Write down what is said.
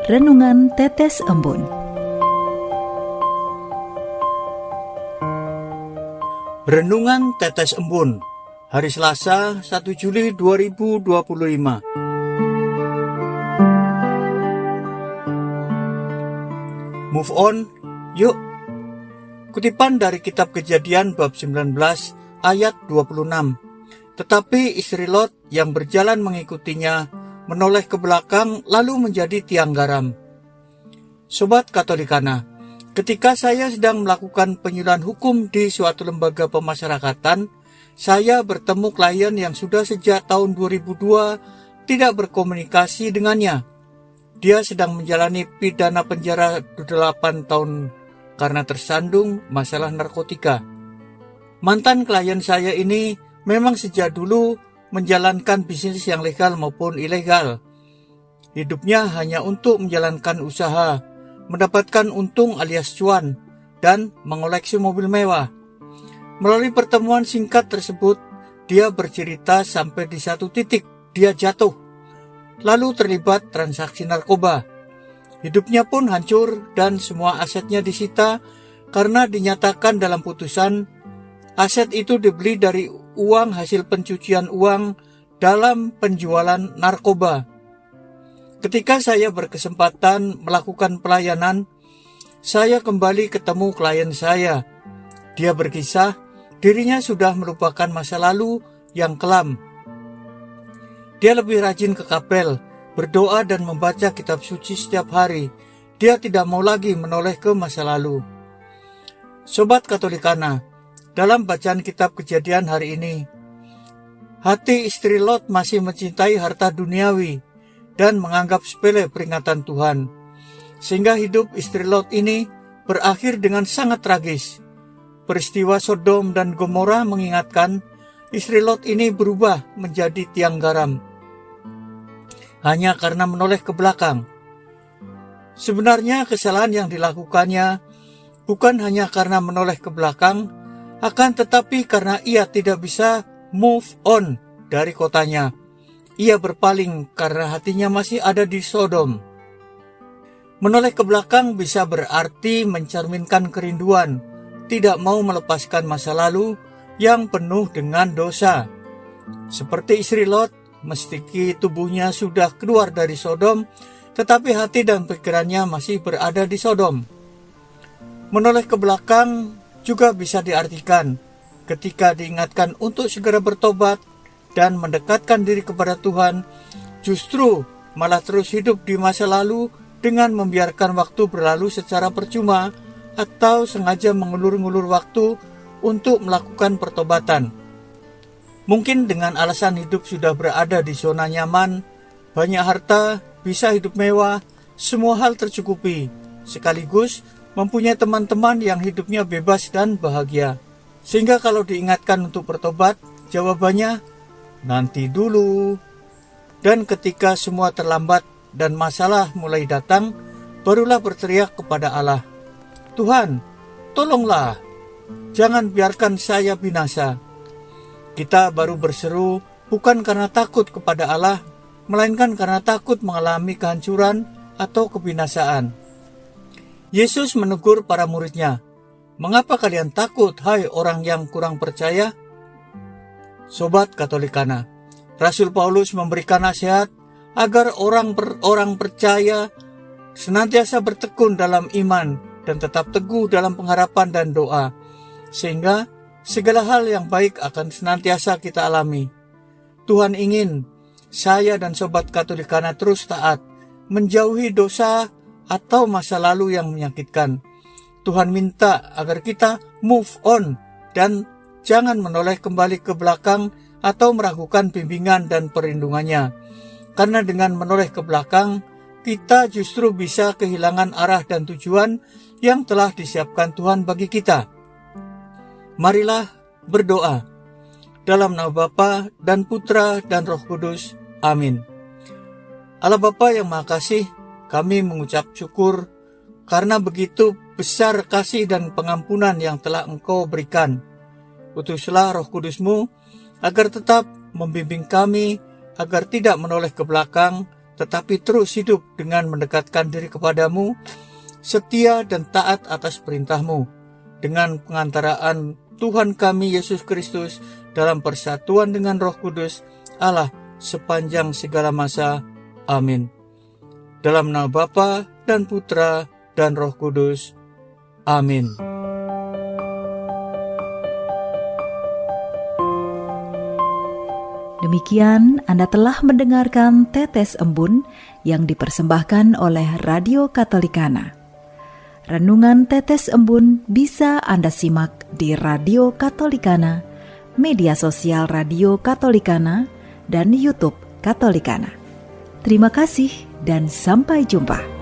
Renungan Tetes Embun. Renungan Tetes Embun, hari Selasa 1 Juli 2025. Move on, yuk. Kutipan dari kitab Kejadian bab 19 ayat 26. Tetapi istri Lot yang berjalan mengikutinya menoleh ke belakang lalu menjadi tiang garam. Sobat Katolikana, ketika saya sedang melakukan penyuluhan hukum di suatu lembaga pemasyarakatan, saya bertemu klien yang sudah sejak tahun 2002 tidak berkomunikasi dengannya. Dia sedang menjalani pidana penjara 8 tahun karena tersandung masalah narkotika. Mantan klien saya ini memang sejak dulu menjalankan bisnis yang legal maupun ilegal. Hidupnya hanya untuk menjalankan usaha, mendapatkan untung alias cuan, dan mengoleksi mobil mewah. Melalui pertemuan singkat tersebut, dia bercerita sampai di satu titik dia jatuh, lalu terlibat transaksi narkoba. Hidupnya pun hancur dan semua asetnya disita karena dinyatakan dalam putusan aset itu dibeli dari uang hasil pencucian uang dalam penjualan narkoba. Ketika saya berkesempatan melakukan pelayanan, saya kembali ketemu klien saya. Dia berkisah, dirinya sudah melupakan masa lalu yang kelam. Dia lebih rajin ke kapel, berdoa dan membaca kitab suci setiap hari. Dia tidak mau lagi menoleh ke masa lalu. Sobat Katolikana, dalam bacaan kitab Kejadian hari ini, hati istri Lot masih mencintai harta duniawi dan menganggap sepele peringatan Tuhan. Sehingga hidup istri Lot ini berakhir dengan sangat tragis. Peristiwa Sodom dan Gomora mengingatkan istri Lot ini berubah menjadi tiang garam hanya karena menoleh ke belakang. Sebenarnya kesalahan yang dilakukannya bukan hanya karena menoleh ke belakang, akan tetapi karena ia tidak bisa move on dari kotanya. Ia berpaling karena hatinya masih ada di Sodom. Menoleh ke belakang bisa berarti mencerminkan kerinduan, tidak mau melepaskan masa lalu yang penuh dengan dosa. Seperti istri Lot, meski tubuhnya sudah keluar dari Sodom, tetapi hati dan pikirannya masih berada di Sodom. Menoleh ke belakang juga bisa diartikan ketika diingatkan untuk segera bertobat dan mendekatkan diri kepada Tuhan, justru malah terus hidup di masa lalu dengan membiarkan waktu berlalu secara percuma atau sengaja mengulur-ngulur waktu untuk melakukan pertobatan. Mungkin dengan alasan hidup sudah berada di zona nyaman, banyak harta, bisa hidup mewah, semua hal tercukupi, sekaligus mempunyai teman-teman yang hidupnya bebas dan bahagia. Sehingga kalau diingatkan untuk bertobat, jawabannya, nanti dulu. Dan ketika semua terlambat dan masalah mulai datang, barulah berteriak kepada Allah, Tuhan, tolonglah, jangan biarkan saya binasa. Kita baru berseru bukan karena takut kepada Allah, melainkan karena takut mengalami kehancuran atau kebinasaan. Yesus menegur para muridnya, "Mengapa kalian takut, hai orang yang kurang percaya?" Sobat Katolikana, Rasul Paulus memberikan nasihat agar orang percaya senantiasa bertekun dalam iman dan tetap teguh dalam pengharapan dan doa, sehingga segala hal yang baik akan senantiasa kita alami. Tuhan ingin saya dan Sobat Katolikana terus taat, menjauhi dosa atau masa lalu yang menyakitkan. Tuhan minta agar kita move on dan jangan menoleh kembali ke belakang atau meragukan bimbingan dan perlindungannya. Karena dengan menoleh ke belakang, kita justru bisa kehilangan arah dan tujuan yang telah disiapkan Tuhan bagi kita. Marilah berdoa. Dalam nama Bapa dan Putra dan Roh Kudus. Amin. Allah Bapa yang Maha Kasih, kami mengucap syukur karena begitu besar kasih dan pengampunan yang telah Engkau berikan. Utuslah Roh Kudus-Mu agar tetap membimbing kami, agar tidak menoleh ke belakang, tetapi terus hidup dengan mendekatkan diri kepadamu, setia dan taat atas perintah-Mu, dengan pengantaraan Tuhan kami Yesus Kristus dalam persatuan dengan Roh Kudus Allah sepanjang segala masa. Amin. Dalam nama Bapa dan Putra dan Roh Kudus. Amin. Demikian Anda telah mendengarkan Tetes Embun yang dipersembahkan oleh Radio Katolikana. Renungan Tetes Embun bisa Anda simak di Radio Katolikana, media sosial Radio Katolikana, dan YouTube Katolikana. Terima kasih dan sampai jumpa.